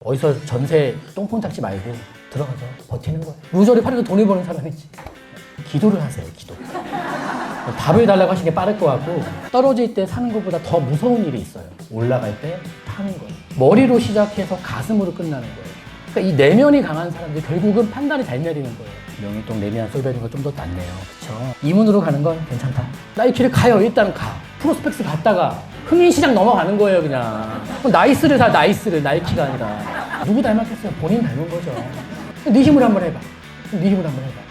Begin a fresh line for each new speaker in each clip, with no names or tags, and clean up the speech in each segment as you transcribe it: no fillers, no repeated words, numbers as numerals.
어디서 전세 똥폰 잡지 말고 들어가서 버티는 거예요. 루저리 팔아도 돈을 버는 사람이지. 기도를 하세요, 기도. 바로 해달라고 하시는 게 빠를 것 같고, 떨어질 때 사는 것보다 더 무서운 일이 있어요. 올라갈 때 타는 거예요. 머리로 시작해서 가슴으로 끝나는 거예요. 그러니까 이 내면이 강한 사람들이 결국은 판단이 잘 내리는 거예요. 명일동 레미안 솔베는 거 좀 더 낫네요. 그쵸? 이문으로 가는 건 괜찮다. 나이키를 가요. 일단 가. 프로스펙스 갔다가 흥인시장 넘어가는 거예요, 그냥. 그럼 나이스를 사, 나이스를. 나이키가 아니라. 누구 닮았겠어요? 본인 닮은 거죠. 네 힘으로 한번 해봐. 네 힘으로 한번 해봐.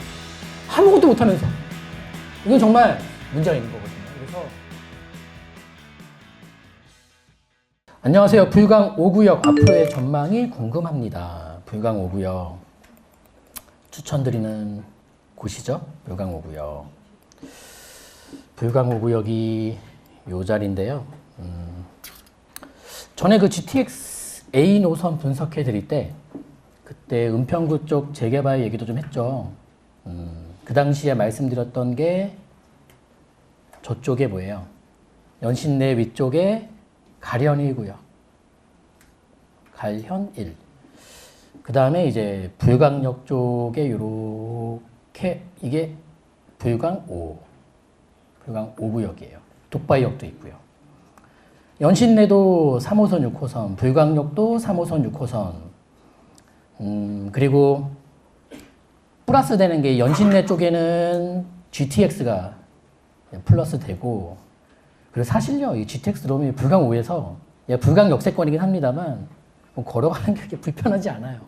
아무것도 못하면서. 이건 정말 문제가 있는 거거든요. 그래서 안녕하세요. 불광 5구역 앞으로의 전망이 궁금합니다. 불광 5구역 추천드리는 곳이죠. 불광 5구역. 불광 5구역이 요 자리인데요. 전에 그 GTX A 노선 분석해 드릴 때 그때 은평구 쪽 재개발 얘기도 좀 했죠. 그 당시에 말씀드렸던 게 저쪽에 뭐예요? 연신내 위쪽에 가련 1구역. 가련 1. 그 다음에 이제 불광역 쪽에 요렇게 이게 불광 5. 불광 5구역이에요. 독바이역도 있고요. 연신내도 3호선, 6호선, 불광역도 3호선, 6호선. 그리고 플러스 되는 게 연신내 쪽에는 GTX가 플러스 되고, 그리고 사실요, 이 GTX 롬이 불광 5에서 불광 역세권이긴 합니다만 뭐 걸어가는 게 그렇게 불편하지 않아요.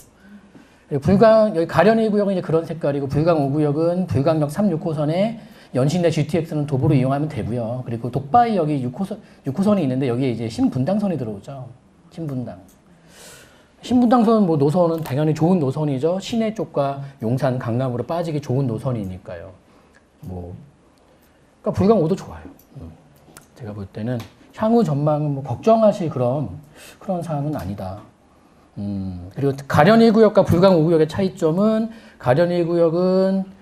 불광 여기 가련 1구역은 이제 그런 색깔이고, 불광 5구역은 불광역 3, 6호선에 연신내 GTX는 도보로 이용하면 되고요. 그리고 독바이역이 6호선이 있는데 여기에 이제 신분당선이 들어오죠. 신분당선 뭐 노선은 당연히 좋은 노선이죠. 시내 쪽과 용산, 강남으로 빠지기 좋은 노선이니까요. 그러니까 불광 5도 좋아요. 제가 볼 때는 향후 전망은 뭐 걱정하실 그런 사항은 아니다. 그리고 가련 1구역과 불광 5구역의 차이점은 가련 1구역은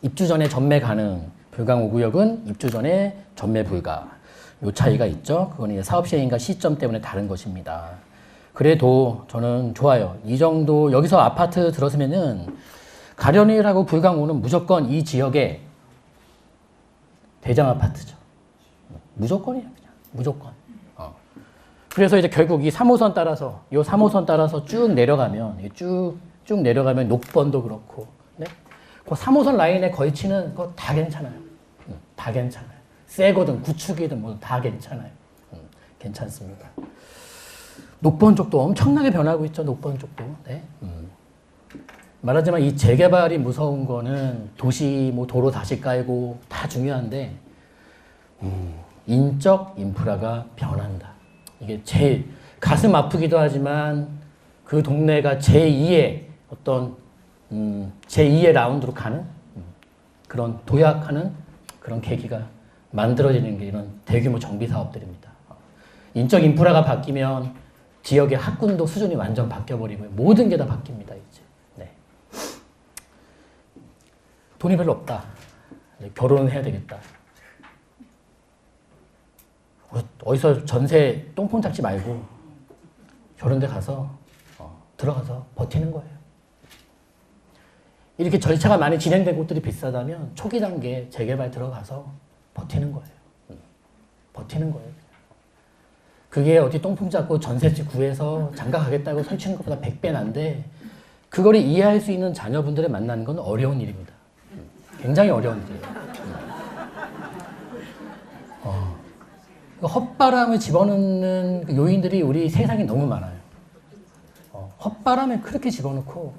입주 전에 전매 가능, 불광 5구역은 입주 전에 전매 불가. 요 차이가 있죠. 그건 이제 사업 시행인가 시점 때문에 다른 것입니다. 그래도 저는 좋아요. 이 정도 여기서 아파트 들었으면은 가련 1하고 불광 5는 무조건 이 지역의 대장 아파트죠. 무조건이에요, 그냥. 무조건. 그래서 이제 결국 이 3호선 따라서, 요 3호선 따라서 쭉 내려가면, 쭉 내려가면 녹번도 그렇고, 네? 그 3호선 라인에 걸치는 거 다 괜찮아요. 다 괜찮아요. 새거든, 구축이든 뭐 다 괜찮아요. 괜찮습니다. 녹번 쪽도 엄청나게 변하고 있죠, 녹번 쪽도. 네? 말하자면 이 재개발이 무서운 거는 도시 뭐 도로 다시 깔고 다 중요한데, 인적 인프라가 변한다. 이게 제일 가슴 아프기도 하지만 그 동네가 제2의 어떤 제2의 라운드로 가는 그런 도약하는 그런 계기가 만들어지는 게 이런 대규모 정비 사업들입니다. 인적 인프라가 바뀌면 지역의 학군도 수준이 완전 바뀌어버리고 모든 게 다 바뀝니다. 이제. 네. 돈이 별로 없다. 결혼을 해야 되겠다. 어디서 전세 똥폰 잡지 말고 저런 데 가서 들어가서 버티는 거예요. 이렇게 절차가 많이 진행된 곳들이 비싸다면 초기 단계 재개발 들어가서 버티는 거예요. 버티는 거예요. 그게 어디 똥폰 잡고 전셋집 구해서 장가 가겠다고 설치는 것보다 100배 난데 그거를 이해할 수 있는 자녀분들을 만나는 건 어려운 일입니다. 굉장히 어려운 일이에요. 헛바람을 집어넣는 요인들이 우리 세상에 너무 많아요. 헛바람을 그렇게 집어넣고,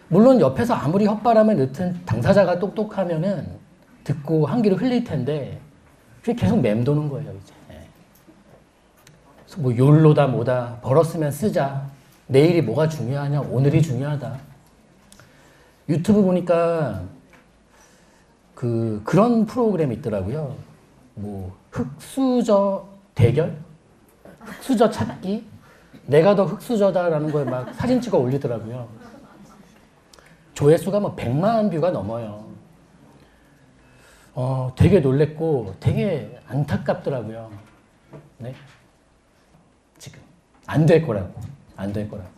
물론 옆에서 아무리 헛바람을 넣든 당사자가 똑똑하면은 듣고 한기를 흘릴 텐데, 그게 계속 맴도는 거예요, 이제. 그래서 뭐 욜로다 뭐다, 벌었으면 쓰자. 내일이 뭐가 중요하냐, 오늘이 중요하다. 유튜브 보니까 그런 프로그램이 있더라고요. 뭐 흑수저 대결? 흑수저 찾기? 내가 더 흑수저다라는 거에 막 사진 찍어 올리더라고요. 조회수가 뭐 100만 뷰가 넘어요. 되게 놀랬고 되게 안타깝더라고요. 네? 지금 안 될 거라고. 안 될 거라고.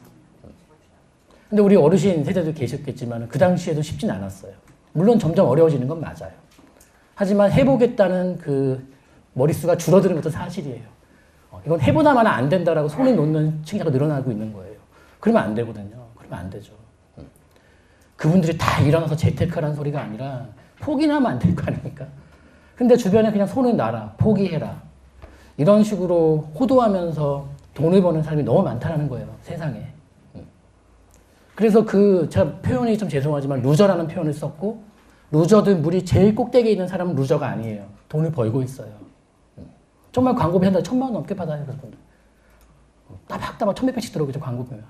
근데 우리 어르신 세대도 계셨겠지만 그 당시에도 쉽진 않았어요. 물론 점점 어려워지는 건 맞아요. 하지만 해보겠다는 그 머릿수가 줄어드는 것도 사실이에요. 이건 해보다만 안 된다라고 손을 놓는 층이 늘어나고 있는 거예요. 그러면 안 되거든요. 그러면 안 되죠. 그분들이 다 일어나서 재테크라는 소리가 아니라 포기나 하면 안 될 거 아닙니까? 근데 주변에 그냥 손을 놔라, 포기해라. 이런 식으로 호도하면서 돈을 버는 사람이 너무 많다는 거예요, 세상에. 그래서 제가 표현이 좀 죄송하지만 루저라는 표현을 썼고, 루저들 물이 제일 꼭대기에 있는 사람은 루저가 아니에요. 돈을 벌고 있어요. 정말 광고비 한 달에 1,000만 원 넘게 받아요, 그분들. 따박따박 1,100배씩 들어오겠죠, 광고비면.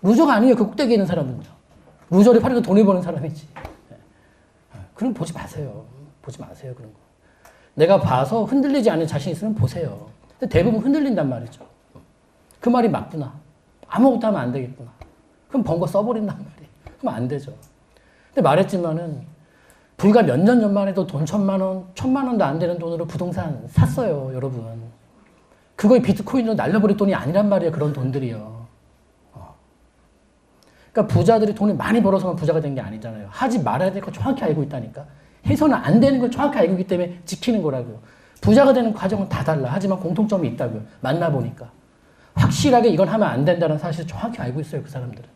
루저가 아니에요, 그 꼭대기에 있는 사람은요. 루저를 팔아서 돈을 버는 사람이지. 그런 거 보지 마세요. 보지 마세요, 그런 거. 내가 봐서 흔들리지 않는 자신 있으면 보세요. 근데 대부분 흔들린단 말이죠. 그 말이 맞구나. 아무것도 하면 안 되겠구나. 그럼 번 거 써버린단 말이에요. 그럼 안 되죠. 근데 말했지만은 불과 몇 년 전만 해도 돈 1,000만 원, 1,000만 원도 안 되는 돈으로 부동산 샀어요, 여러분. 그거에 비트코인으로 날려버릴 돈이 아니란 말이에요, 그런 돈들이요. 그러니까 부자들이 돈을 많이 벌어서만 부자가 된 게 아니잖아요. 하지 말아야 될 거 정확히 알고 있다니까. 해서는 안 되는 걸 정확히 알고 있기 때문에 지키는 거라고요. 부자가 되는 과정은 다 달라. 하지만 공통점이 있다고요. 만나보니까. 확실하게 이건 하면 안 된다는 사실을 정확히 알고 있어요, 그 사람들은.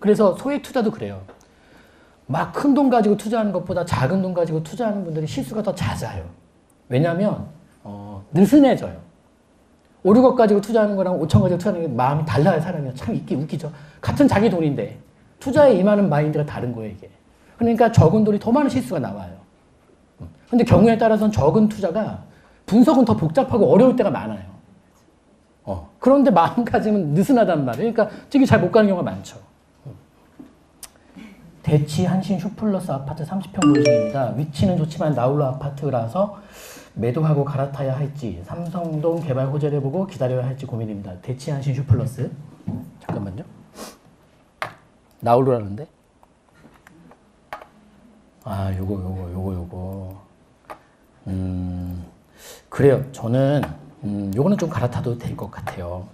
그래서 소액 투자도 그래요. 막 큰 돈 가지고 투자하는 것보다 작은 돈 가지고 투자하는 분들이 실수가 더 잦아요. 왜냐하면 느슨해져요. 5, 6억 가지고 투자하는 거랑 5천 가지고 투자하는 게 마음이 달라요, 사람이. 참 웃기죠. 같은 자기 돈인데 투자에 임하는 마인드가 다른 거예요, 이게. 그러니까 적은 돈이 더 많은 실수가 나와요. 근데 경우에 따라서는 적은 투자가 분석은 더 복잡하고 어려울 때가 많아요. 그런데 마음가짐은 느슨하단 말이에요. 그러니까 되게 잘 못 가는 경우가 많죠. 대치 한신 슈플러스 아파트 30평 보유 중입니다. 위치는 좋지만 나홀로 아파트라서 매도하고 갈아타야 할지 삼성동 개발 호재를 보고 기다려야 할지 고민입니다. 대치 한신 슈플러스. 잠깐만요. 나홀로라는데? 요거. 그래요. 저는 요거는 좀 갈아타도 될 것 같아요.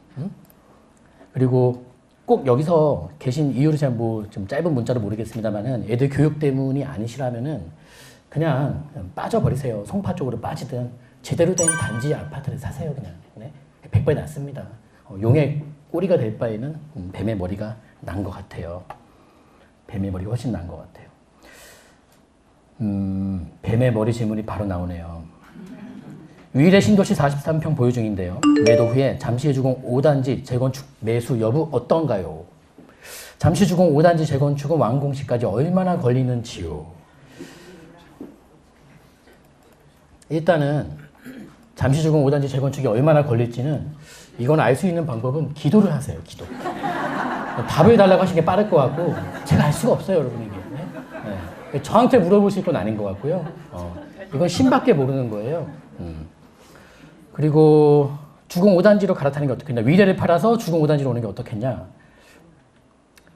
그리고 꼭 여기서 계신 이유를 제가 좀 짧은 문자로 모르겠습니다만은 애들 교육 때문이 아니시라면은 그냥 빠져버리세요. 송파 쪽으로 빠지든 제대로 된 단지 아파트를 사세요. 그냥. 네? 100배 낫습니다. 용의 꼬리가 될 바에는 뱀의 머리가 난 것 같아요. 뱀의 머리가 훨씬 난 것 같아요. 뱀의 머리 질문이 바로 나오네요. 위례 신도시 43평 보유 중인데요. 매도 후에 잠시주공 5단지 재건축 매수 여부 어떤가요? 잠시주공 5단지 재건축은 완공 시까지 얼마나 걸리는지요? 일단은 잠시주공 5단지 재건축이 얼마나 걸릴지는 이건 알 수 있는 방법은 기도를 하세요. 기도. 답을 달라고 하시는 게 빠를 것 같고 제가 알 수가 없어요, 여러분 이게. 네. 저한테 물어보실 건 아닌 것 같고요. 이건 신밖에 모르는 거예요. 그리고 주공 5단지로 갈아타는 게 어떻겠냐. 위례를 팔아서 주공 5단지로 오는 게 어떻겠냐.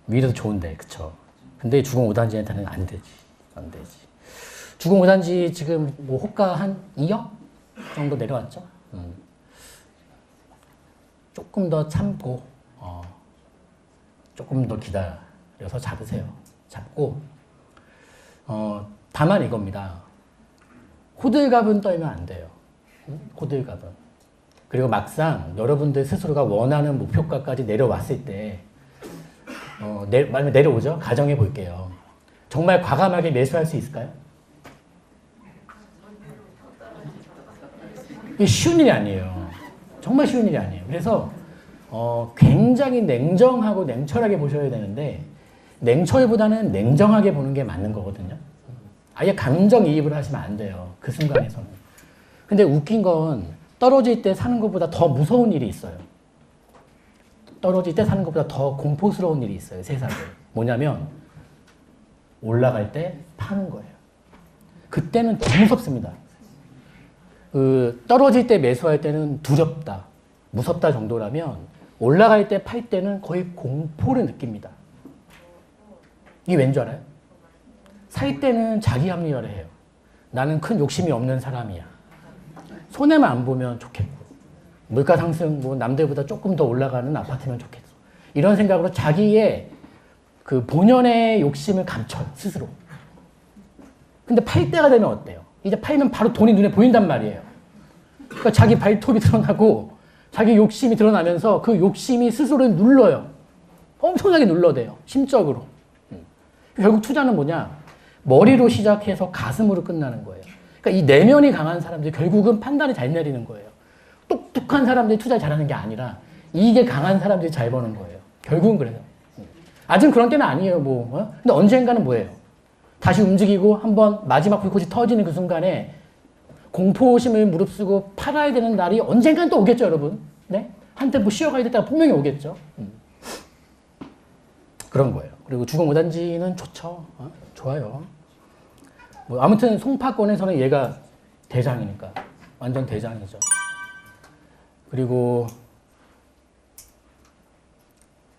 위례도 좋은데, 그쵸. 근데 주공 5단지한테는 안 되지. 주공 5단지 지금 뭐 호가 한 2억 정도 내려왔죠. 조금 더 참고, 조금 더 기다려서 잡으세요. 잡고, 다만 이겁니다. 호들갑은 떨면 안 돼요. 호들갑은. 그리고 막상 여러분들 스스로가 원하는 목표가까지 내려왔을 때 만약에 내려오죠? 가정해 볼게요. 정말 과감하게 매수할 수 있을까요? 이게 쉬운 일이 아니에요. 정말 쉬운 일이 아니에요. 그래서 굉장히 냉정하고 냉철하게 보셔야 되는데 냉철보다는 냉정하게 보는 게 맞는 거거든요. 아예 감정이입을 하시면 안 돼요. 그 순간에서는. 근데 웃긴 건 떨어질 때 사는 것보다 더 무서운 일이 있어요. 떨어질 때 사는 것보다 더 공포스러운 일이 있어요. 세상에. 뭐냐면 올라갈 때 파는 거예요. 그때는 더 무섭습니다. 떨어질 때 매수할 때는 두렵다, 무섭다 정도라면 올라갈 때 팔 때는 거의 공포를 느낍니다. 이게 왠 줄 알아요? 살 때는 자기 합리화를 해요. 나는 큰 욕심이 없는 사람이야. 손해만 안 보면 좋겠고. 물가 상승 뭐 남들보다 조금 더 올라가는 아파트면 좋겠어. 이런 생각으로 자기의 그 본연의 욕심을 감춰요, 스스로. 근데 팔 때가 되면 어때요? 이제 팔면 바로 돈이 눈에 보인단 말이에요. 그러니까 자기 발톱이 드러나고 자기 욕심이 드러나면서 그 욕심이 스스로를 눌러요. 엄청나게 눌러대요, 심적으로. 결국 투자는 뭐냐? 머리로 시작해서 가슴으로 끝나는 거예요. 그러니까 이 내면이 강한 사람들이 결국은 판단을 잘 내리는 거예요. 똑똑한 사람들이 투자를 잘하는 게 아니라 이게 강한 사람들이 잘 버는 거예요. 결국은 그래요. 아직 그런 때는 아니에요, 뭐. 어? 근데 언젠가는 뭐예요? 다시 움직이고 한번 마지막 불꽃이 터지는 그 순간에 공포심을 무릅쓰고 팔아야 되는 날이 언젠간 또 오겠죠, 여러분. 네? 한때 뭐 쉬어가야 될 때가 분명히 오겠죠. 그런 거예요. 그리고 주거 5단지는 좋죠. 어? 좋아요. 뭐 아무튼 송파권에서는 얘가 대장이니까 완전 대장이죠. 그리고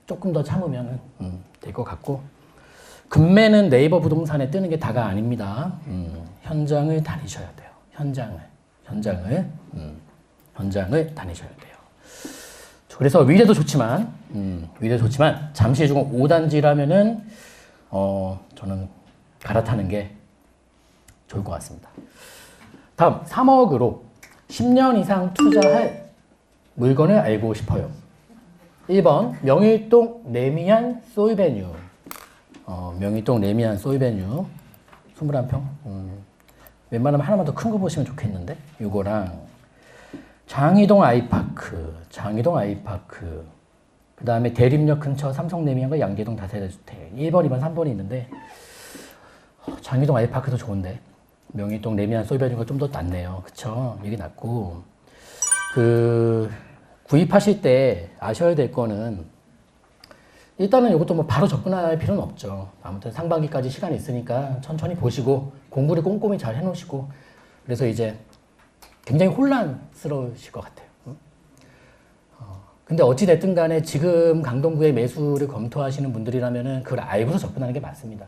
조금 더 참으면 될 것 같고, 금매는 네이버 부동산에 뜨는 게 다가 아닙니다. 현장을 다니셔야 돼요. 현장을 다니셔야 돼요. 그래서 위례도 좋지만 잠시 주거 5단지라면은 저는 갈아타는 게 좋을 것 같습니다. 다음 3억으로 10년 이상 투자할 물건을 알고 싶어요. 1번 명일동 레미안 소이베뉴. 명일동 레미안 소이베뉴 21평. 웬만하면 하나만 더 큰 거 보시면 좋겠는데, 요거랑 장이동 아이파크, 그 다음에 대림역 근처 삼성 레미안과 양재동 다세대주택 1번, 2번, 3번이 있는데, 장이동 아이파크도 좋은데 명일동 레미안 소이베뉴가 좀 더 낫네요. 그쵸? 이게 낫고, 구입하실 때 아셔야 될 거는, 일단은 이것도 뭐 바로 접근할 필요는 없죠. 아무튼 상반기까지 시간이 있으니까 천천히 보시고 공부를 꼼꼼히 잘 해놓으시고, 그래서 이제 굉장히 혼란스러우실 것 같아요. 근데 어찌됐든 간에 지금 강동구의 매수를 검토하시는 분들이라면은 그걸 알고서 접근하는 게 맞습니다.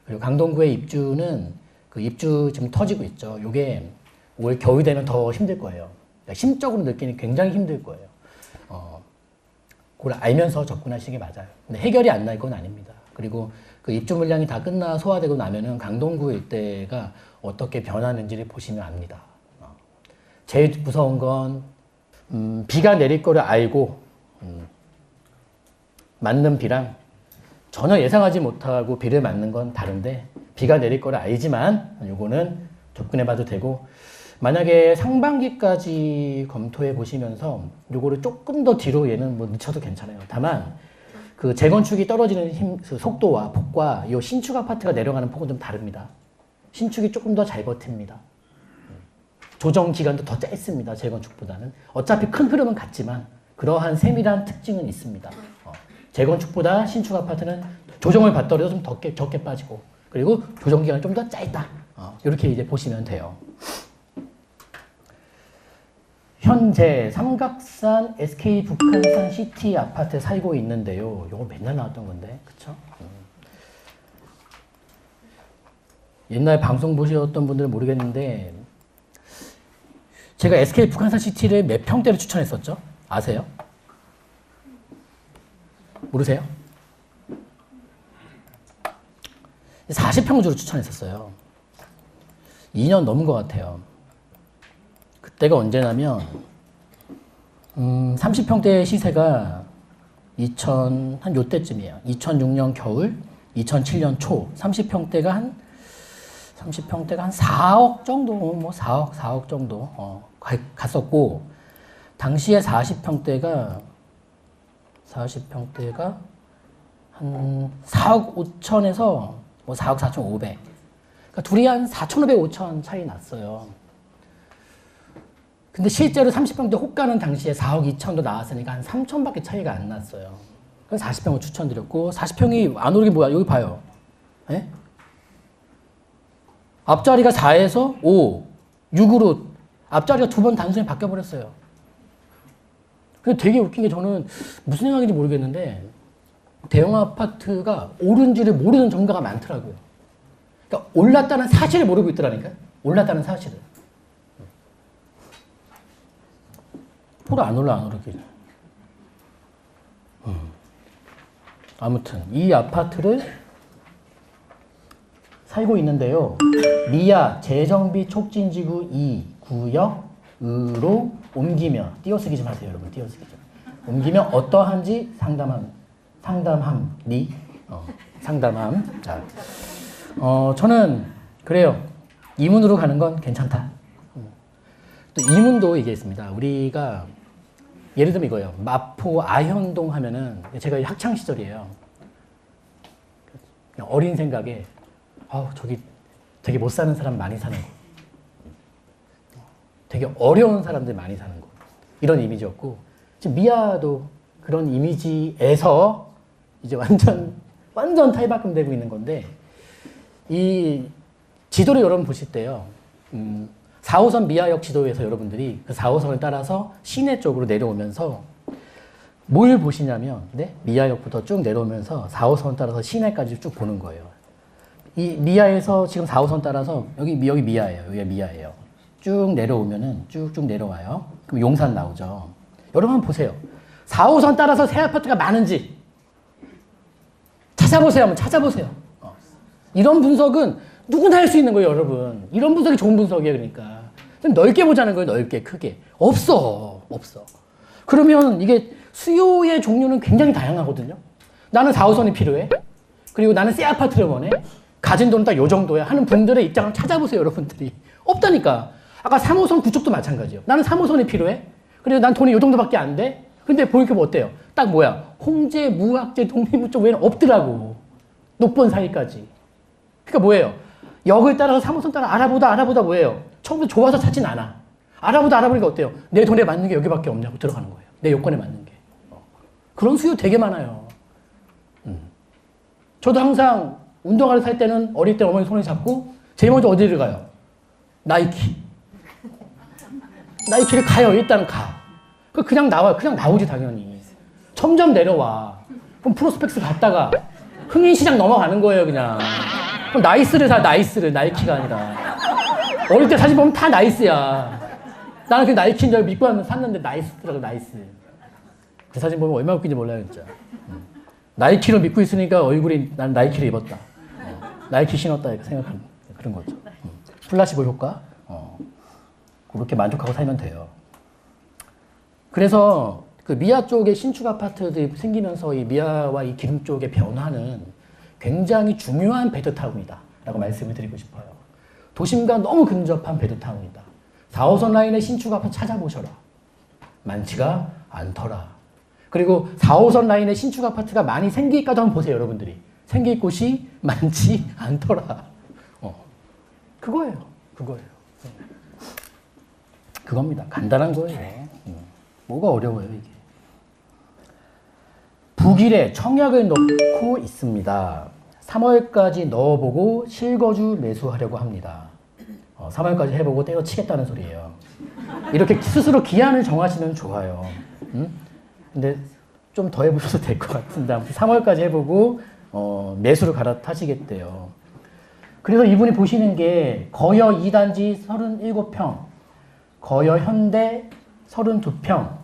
그리고 강동구의 입주는 그 입주 지금 터지고 있죠. 요게 올 겨울 되면 더 힘들 거예요. 그러니까 심적으로 느끼니 굉장히 힘들 거예요. 그걸 알면서 접근하시는 게 맞아요. 근데 해결이 안 날 건 아닙니다. 그리고 그 입주 물량이 다 끝나 소화되고 나면은 강동구 일대가 어떻게 변하는지를 보시면 압니다. 제일 무서운 건 비가 내릴 거를 알고 맞는 비랑 전혀 예상하지 못하고 비를 맞는 건 다른데, 비가 내릴 거를 알지만 요거는 접근해봐도 되고, 만약에 상반기까지 검토해 보시면서 요거를 조금 더 뒤로 얘는 뭐 늦춰도 괜찮아요. 다만 그 재건축이 떨어지는 그 속도와 폭과 요 신축 아파트가 내려가는 폭은 좀 다릅니다. 신축이 조금 더 잘 버팁니다. 조정 기간도 더 짧습니다. 재건축보다는. 어차피 큰 흐름은 같지만 그러한 세밀한 특징은 있습니다. 재건축보다 신축 아파트는 조정을 받더라도 좀 적게 빠지고, 그리고 조정 기간이 좀 더 짧다. 이렇게 이제 보시면 돼요. 현재 삼각산 SK 북한산 시티 아파트에 살고 있는데요. 이거 맨날 나왔던 건데, 그쵸? 옛날 방송 보셨던 분들은 모르겠는데, 제가 SK 북한산 시티를 몇 평대를 추천했었죠? 아세요? 모르세요? 40평주로 추천했었어요. 2년 넘은 것 같아요. 그때가 언제냐면 30평대 시세가 한 요때쯤이에요. 2006년 겨울, 2007년 초 30평대가 한 4억 정도, 뭐 4억 정도 갔었고, 당시에 40평대가 한 4억 5천에서 뭐 4억 4,500. 그러니까 둘이 한 4,500, 5천 차이 났어요. 근데 실제로 30평대 호가는 당시에 4억 2천도 나왔으니까 한 3천밖에 차이가 안 났어요. 그래서 40평을 추천드렸고, 40평이 안 오르는 게 뭐야? 여기 봐요. 네? 앞자리가 4에서 5, 6으로 앞자리가 두 번 단순히 바뀌어버렸어요. 근데 되게 웃긴 게, 저는 무슨 생각인지 모르겠는데 대형 아파트가 오른지를 모르는 전문가가 많더라고요. 그러니까 올랐다는 사실을 모르고 있더라니까요. 올랐다는 사실을. 10% 안 올라 안 오르게. 아무튼 이 아파트를 살고 있는데요. 미아 재정비 촉진지구 2 구역으로 옮기며 띄어쓰기 좀 하세요, 여러분. 띄어쓰기 좀. 옮기면 어떠한지 상담함. 자, 저는 그래요. 이문으로 가는 건 괜찮다. 또 이문도 얘기했습니다. 우리가 예를 들면 이거예요. 마포 아현동 하면은 제가 학창 시절이에요. 어린 생각에 저기 되게 못 사는 사람 많이 사는 곳. 되게 어려운 사람들 많이 사는 곳. 이런 이미지였고 지금 미아도 그런 이미지에서 이제 완전 탈바꿈되고 있는 건데 이 지도를 여러분 보실 때요. 4호선 미아역 지도에서 여러분들이 그 4호선을 따라서 시내 쪽으로 내려오면서 뭘 보시냐면 미아역부터 쭉 내려오면서 4호선 따라서 시내까지 쭉 보는 거예요. 이 미아에서 지금 4호선 따라서 여기 미아예요. 여기가 미아예요. 쭉 내려오면은 쭉쭉 내려와요. 그럼 용산 나오죠. 여러분 한번 보세요. 4호선 따라서 새 아파트가 많은지 찾아보세요. 한번 찾아보세요. 이런 분석은 누구나 할 수 있는 거예요, 여러분. 이런 분석이 좋은 분석이에요, 그러니까. 좀 넓게 보자는 거예요, 넓게, 크게. 없어. 그러면 이게 수요의 종류는 굉장히 다양하거든요. 나는 4호선이 필요해. 그리고 나는 새 아파트를 원해. 가진 돈은 딱 요 정도야 하는 분들의 입장을 찾아보세요, 여러분들이. 없다니까. 아까 3호선 그쪽도 마찬가지예요. 나는 3호선이 필요해. 그리고 난 돈이 요 정도밖에 안 돼. 근데 보니까 뭐 어때요? 딱 뭐야? 홍제, 무학제, 독립부 쪽 외에는 없더라고. 녹번 사이까지. 그러니까 뭐예요? 역을 따라서 3호선 따라 알아보다 뭐예요? 처음부터 좋아서 찾진 않아. 알아보니까 어때요? 내 돈에 맞는 게 여기밖에 없냐고 들어가는 거예요. 내 요건에 맞는 게. 그런 수요 되게 많아요. 저도 항상 운동화를 살 때는 어릴 때 어머니 손을 잡고 제일 먼저 어디를 가요? 나이키를 가요. 일단은 가. 그냥 나와요. 그냥 나오지 당연히. 점점 내려와. 그럼 프로스펙스 갔다가 흥인시장 넘어가는 거예요 그냥. 그럼 나이스를 사. 나이키가 아니라. 어릴 때 사진 보면 다 나이스야. 나는 그 나이키인 줄 믿고 샀는데 나이스더라고. 나이스. 그 사진 보면 얼마나 웃긴지 몰라요 진짜. 나이키를 믿고 있으니까 얼굴이 난 나이키를 입었다. 나이키 신었다 이렇게 생각하는 그런 거죠. 플라시보 효과. 그렇게 만족하고 살면 돼요. 그래서 그 미아 쪽에 신축 아파트들이 생기면서 이 미아와 이 기름 쪽의 변화는 굉장히 중요한 베드타운이다 라고 말씀을 드리고 싶어요. 도심과 너무 근접한 베드타운이다. 4호선 라인의 신축 아파트 찾아보셔라. 많지가 않더라. 그리고 4호선 라인의 신축 아파트가 많이 생기기까지 한번 보세요, 여러분들이. 생길 곳이 많지 않더라. 그거예요. 그겁니다. 간단한 거예요. 뭐가 어려워요, 이게. 북일에 청약을 넣고 있습니다. 3월까지 넣어보고 실거주 매수하려고 합니다. 3월까지 해보고 때려치겠다는 소리예요. 이렇게 스스로 기한을 정하시면 좋아요. 근데 좀 더 해보셔도 될 것 같은데 3월까지 해보고 매수를 갈아타시겠대요. 그래서 이분이 보시는 게 거여 2단지 37평, 거여 현대 32평,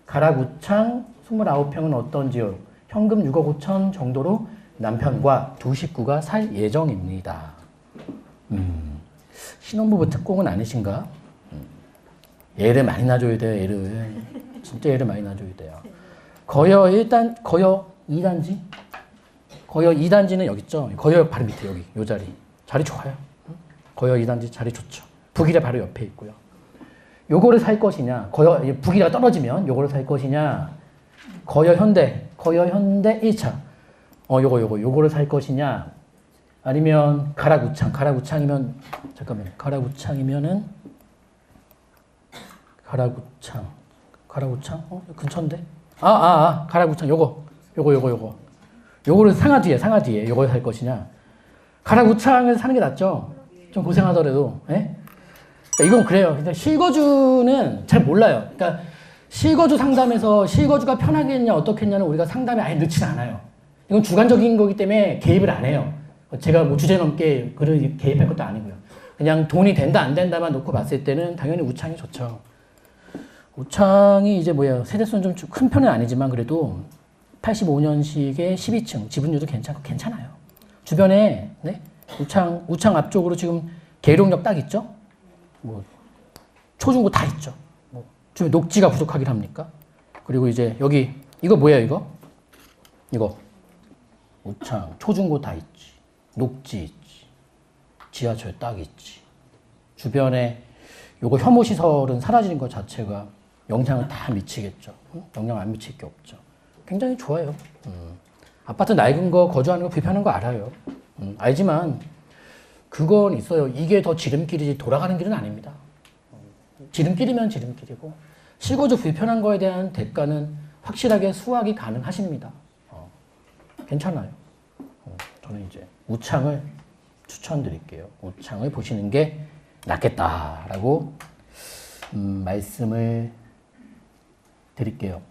가락우창 29평은 어떤지요? 현금 6억 5천 정도로 남편과 두 식구가 살 예정입니다. 신혼부부 특공은 아니신가? 애를 많이 낳아줘야 돼요, 애를. 진짜 애를 많이 낳아줘야 돼요. 거여 2단지? 거여 2단지는 여기 있죠? 거여 바로 밑에 여기, 요 자리. 자리 좋아요. 거여 2단지 자리 좋죠. 북일에 바로 옆에 있고요. 요거를 살 것이냐, 북일가 떨어지면 요거를 살 것이냐, 거여 현대 1차. 요거를 살 것이냐, 아니면 가락우창이면은, 가락우창? 근처인데? 가락우창, 요거를 상하 뒤에 요걸 살 것이냐. 가락우창을 사는 게 낫죠? 좀 고생하더라도, 예? 그러니까 이건 그래요. 근데 실거주는 잘 몰라요. 그러니까 실거주 상담에서 실거주가 편하겠냐, 어떻겠냐는 우리가 상담에 아예 넣진 않아요. 이건 주관적인 거기 때문에 개입을 안 해요. 제가 뭐 주제 넘게 글을 개입할 것도 아니고요. 그냥 돈이 된다, 안 된다만 놓고 봤을 때는 당연히 우창이 좋죠. 우창이 이제 뭐야, 세대수는 좀 큰 편은 아니지만 그래도 85년식의 12층, 지분율도 괜찮아요. 주변에, 네? 우창 앞쪽으로 지금 계룡역 딱 있죠? 뭐, 초중고 다 있죠. 뭐, 주변에 녹지가 부족하긴 합니까? 그리고 이제 여기, 이거 뭐예요, 이거? 우창, 초중고 다 있지. 녹지 있지. 지하철 딱 있지. 주변에 요거 혐오시설은 사라지는 것 자체가 영향을 다 미치겠죠. 영향 안 미칠 게 없죠. 굉장히 좋아요. 아파트 낡은 거 거주하는 거 불편한 거 알아요. 알지만 그건 있어요. 이게 더 지름길이지 돌아가는 길은 아닙니다. 지름길이면 지름길이고 실거주 불편한 거에 대한 대가는 확실하게 수확이 가능하십니다. 괜찮아요. 저는 이제 우창을 추천드릴게요. 우창을 보시는 게 낫겠다라고 말씀을 드릴게요.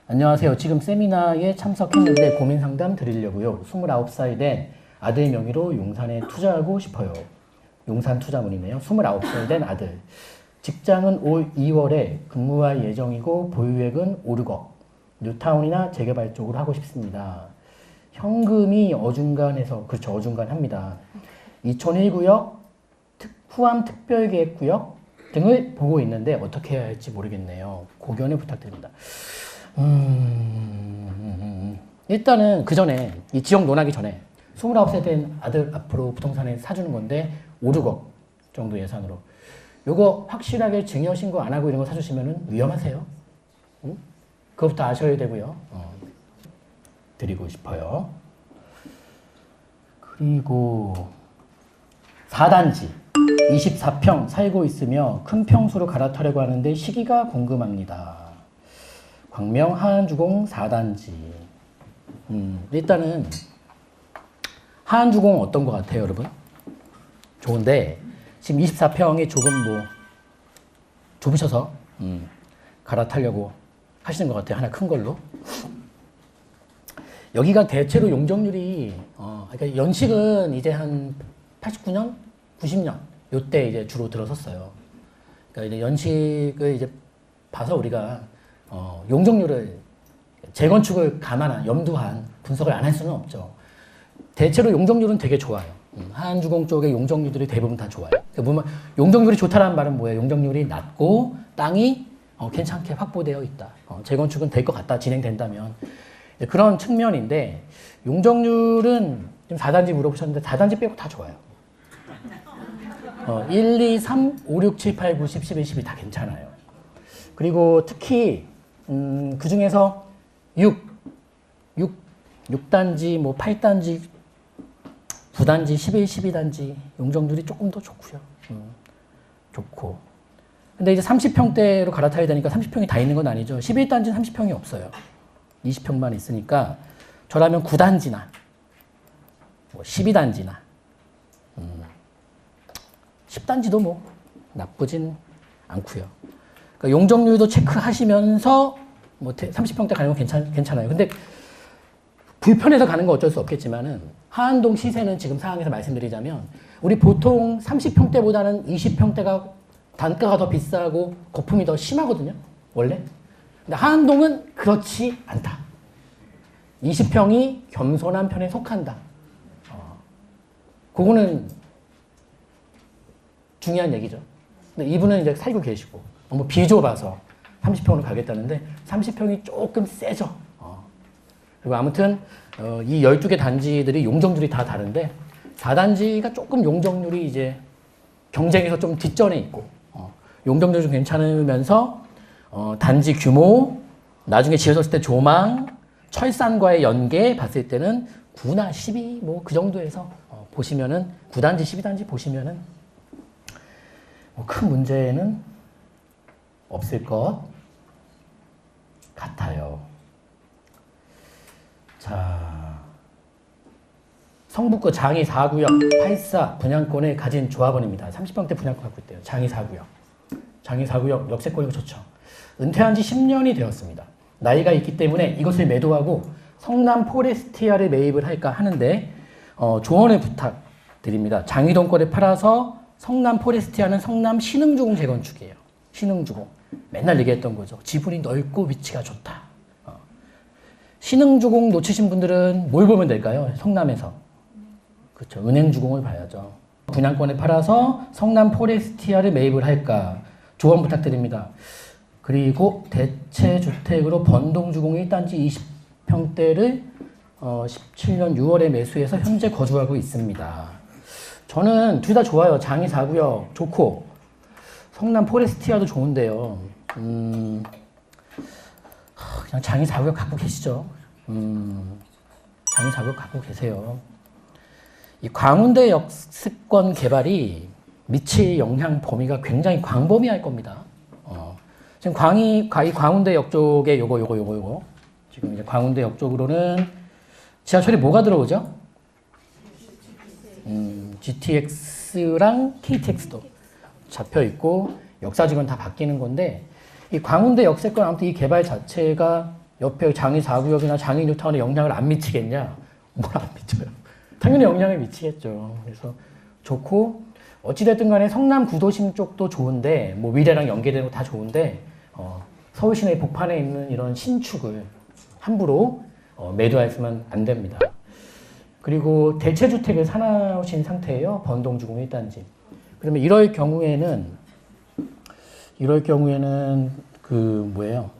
안녕하세요. 지금 세미나에 참석했는데 고민 상담 드리려고요. 29살 된 아들 명의로 용산에 투자하고 싶어요. 용산 투자문이네요. 29살 된 아들. 직장은 올 2월에 근무할 예정이고 보유액은 5, 6억. 뉴타운이나 재개발 쪽으로 하고 싶습니다. 현금이 어중간해서, 그렇죠. 어중간합니다. 2001구역, 후암 특별계획구역 등을 보고 있는데 어떻게 해야 할지 모르겠네요. 고견을 부탁드립니다. 일단은 그 전에, 이 지역 논하기 전에 29세 된 아들 앞으로 부동산에 사주는 건데 5, 6억 정도 예산으로. 요거 확실하게 증여신고 안 하고 이런 거 사주시면 위험하세요. 그것부터 아셔야 되고요. 드리고 싶어요. 그리고 4단지 24평 살고 있으며 큰 평수로 갈아타려고 하는데 시기가 궁금합니다. 광명 하안주공 4단지. 일단은 하안주공 어떤 것 같아요, 여러분? 좋은데 지금 24평이 조금 뭐 좁으셔서 갈아타려고 하시는 것 같아요. 하나 큰 걸로. 여기가 대체로 용적률이 그러니까 연식은 이제 한 89년, 90년 요때 이제 주로 들어섰어요. 그러니까 이제 연식을 이제 봐서 우리가 용적률을 재건축을 염두한 분석을 안 할 수는 없죠. 대체로 용적률은 되게 좋아요. 하안주공 쪽의 용적률들이 대부분 다 좋아요. 그러니까 용적률이 좋다라는 말은 뭐예요? 용적률이 낮고 땅이 괜찮게 확보되어 있다. 재건축은 될 것 같다. 진행된다면. 그런 측면인데 용적률은 지금 4단지 물어보셨는데 4단지 빼고 다 좋아요. 1, 2, 3, 5, 6, 7, 8, 9, 10, 11, 12 다 괜찮아요. 그리고 특히 그 중에서 6단지, 뭐 8단지, 9단지, 11, 12단지 용적률이 조금 더 좋고요. 좋고. 근데 이제 30평대로 갈아타야 되니까 30평이 다 있는 건 아니죠. 11단지는 30평이 없어요. 20평만 있으니까 저라면 9단지나 뭐 12단지나 10단지도 뭐 나쁘진 않고요. 그러니까 용적률도 체크하시면서 뭐 30평대 가는 건 괜찮아요. 근데 불편해서 가는 건 어쩔 수 없겠지만은 하안동 시세는 지금 상황에서 말씀드리자면 우리 보통 30평대보다는 20평대가 단가가 더 비싸고 거품이 더 심하거든요. 원래. 근데 하안동은 그렇지 않다. 20평이 겸손한 편에 속한다. 그거는 중요한 얘기죠. 근데 이분은 이제 살고 계시고 너무 비좁아서 30평으로 가겠다는데 30평이 조금 세죠. 그리고 아무튼 이 12개 단지들이 용적률이 다 다른데 4단지가 조금 용적률이 이제 경쟁에서 좀 뒷전에 있고 용적률이 좀 괜찮으면서 단지 규모, 나중에 지어졌을 때 조망, 철산과의 연계 봤을 때는 9나 12 뭐 그 정도에서 보시면은 9단지, 12단지 보시면은 뭐 큰 문제는 없을 것 같아요. 자, 성북구 장이 4구역 84 분양권을 가진 조합원입니다. 30평대 분양권 갖고 있대요. 장이 4구역. 장이 4구역 역세권이고 좋죠. 은퇴한 지 10년이 되었습니다. 나이가 있기 때문에 이것을 매도하고 성남 포레스티아를 매입을 할까 하는데 조언을 부탁드립니다. 장이동 거를 팔아서 성남 포레스티아는 성남 신흥주공 재건축이에요. 신흥주공. 맨날 얘기했던 거죠. 지분이 넓고 위치가 좋다. 신흥주공 놓치신 분들은 뭘 보면 될까요? 성남에서. 그렇죠. 은행주공을 봐야죠. 분양권을 팔아서 성남 포레스티아를 매입을 할까? 조언 부탁드립니다. 그리고 대체주택으로 번동주공 1단지 20평대를 17년 6월에 매수해서 현재 거주하고 있습니다. 저는 둘 다 좋아요. 장이 4구역 좋고 성남 포레스티아도 좋은데요. 그냥 장이 4구역 갖고 계시죠. 장이 4구역 갖고 계세요. 이 광운대 역세권 개발이 미칠 영향 범위가 굉장히 광범위할 겁니다. 지금 광운대역 쪽에 요거. 지금 이제 광운대역 쪽으로는 지하철이 뭐가 들어오죠? GTX랑 KTX도 잡혀 있고 역사직은 다 바뀌는 건데 이 광운대 역세권 아무튼 이 개발 자체가 옆에 장이 4구역이나 장이 뉴타운에 영향을 안 미치겠냐? 뭘 안 미쳐요. 당연히 영향을 미치겠죠. 그래서 좋고 어찌됐든 간에 성남 구도심 쪽도 좋은데 뭐 위례랑 연계되는 거 다 좋은데 서울 시내 복판에 있는 이런 신축을 함부로 매도하시면 안 됩니다. 그리고 대체주택을 사놓으신 상태예요. 번동주공 1단지. 그러면 이럴 경우에는 그 뭐예요?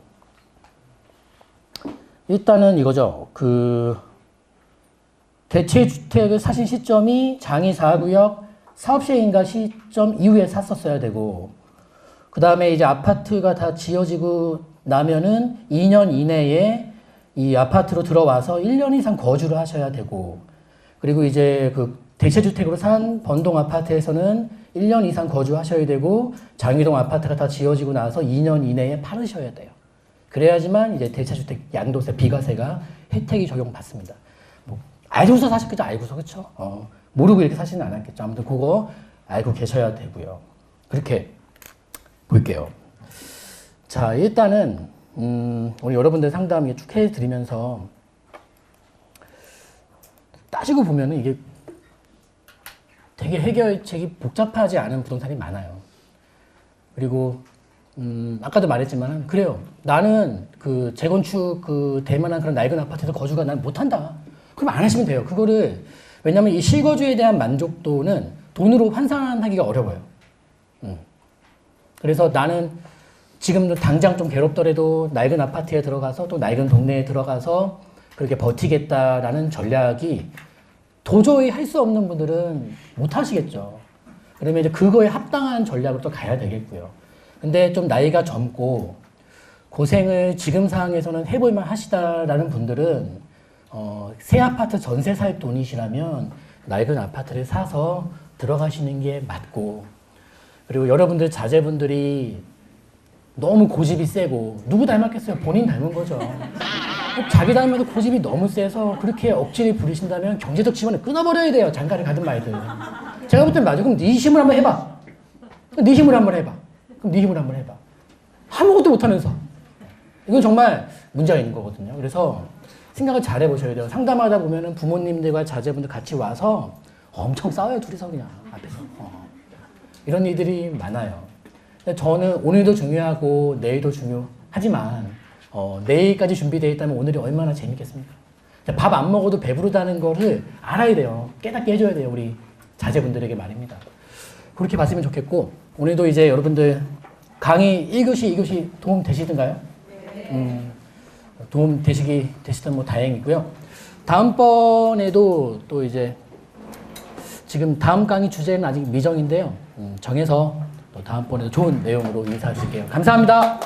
일단은 이거죠. 그 대체주택을 사신 시점이 장이 4구역 사업시행인가 시점 이후에 샀었어야 되고 그 다음에 이제 아파트가 다 지어지고 나면은 2년 이내에 이 아파트로 들어와서 1년 이상 거주를 하셔야 되고 그리고 이제 그 대체주택으로 산 번동 아파트에서는 1년 이상 거주하셔야 되고 장위동 아파트가 다 지어지고 나서 2년 이내에 팔으셔야 돼요. 그래야지만 이제 대체주택 양도세 비과세가 혜택이 적용받습니다. 뭐 알고서 사셨겠죠? 알고서 그렇죠? 모르고 이렇게 사시는 않았겠죠. 아무튼 그거 알고 계셔야 되고요. 그렇게 볼게요. 자, 일단은 우리 여러분들 상담 쭉 해드리면서 따지고 보면은 이게 되게 해결책이 복잡하지 않은 부동산이 많아요. 그리고 아까도 말했지만 그래요. 나는 그 재건축 그 대만한 그런 낡은 아파트에서 거주가 난 못한다. 그럼 안 하시면 돼요. 그거를 왜냐하면 이 실거주에 대한 만족도는 돈으로 환산하기가 어려워요. 그래서 나는 지금도 당장 좀 괴롭더라도 낡은 아파트에 들어가서 또 낡은 동네에 들어가서 그렇게 버티겠다라는 전략이 도저히 할 수 없는 분들은 못 하시겠죠. 그러면 이제 그거에 합당한 전략으로 또 가야 되겠고요. 근데 좀 나이가 젊고 고생을 지금 상황에서는 해볼만 하시다라는 분들은 새 아파트 전세 살 돈이시라면 낡은 아파트를 사서 들어가시는 게 맞고 그리고 여러분들 자제분들이 너무 고집이 세고 누구 닮았겠어요? 본인 닮은 거죠. 자기 닮아도 고집이 너무 세서 그렇게 억지를 부리신다면 경제적 지원을 끊어버려야 돼요. 장가를 가든 말든. 제가 볼 땐 맞아. 그럼 네 힘을 한번 해봐. 네 힘을 한번 해봐. 그럼 네 힘을 한번 해봐. 아무것도 못하면서. 이건 정말 문제가 있는 거거든요. 그래서 생각을 잘 해보셔야 돼요. 상담하다 보면은 부모님들과 자제분들 같이 와서 엄청 싸워요. 둘이서 그냥 앞에서. 이런 일들이 많아요. 근데 저는 오늘도 중요하고 내일도 중요하지만 내일까지 준비되어 있다면 오늘이 얼마나 재밌겠습니까? 밥 안 먹어도 배부르다는 거를 알아야 돼요. 깨닫게 해줘야 돼요. 우리 자제분들에게 말입니다. 그렇게 봤으면 좋겠고 오늘도 이제 여러분들 강의 1교시, 2교시 도움 되시던가요? 네. 도움 되시던 뭐 다행이고요. 다음번에도 또 이제 지금 다음 강의 주제는 아직 미정인데요. 정해서 또 다음번에도 좋은 내용으로 인사드릴게요. 감사합니다.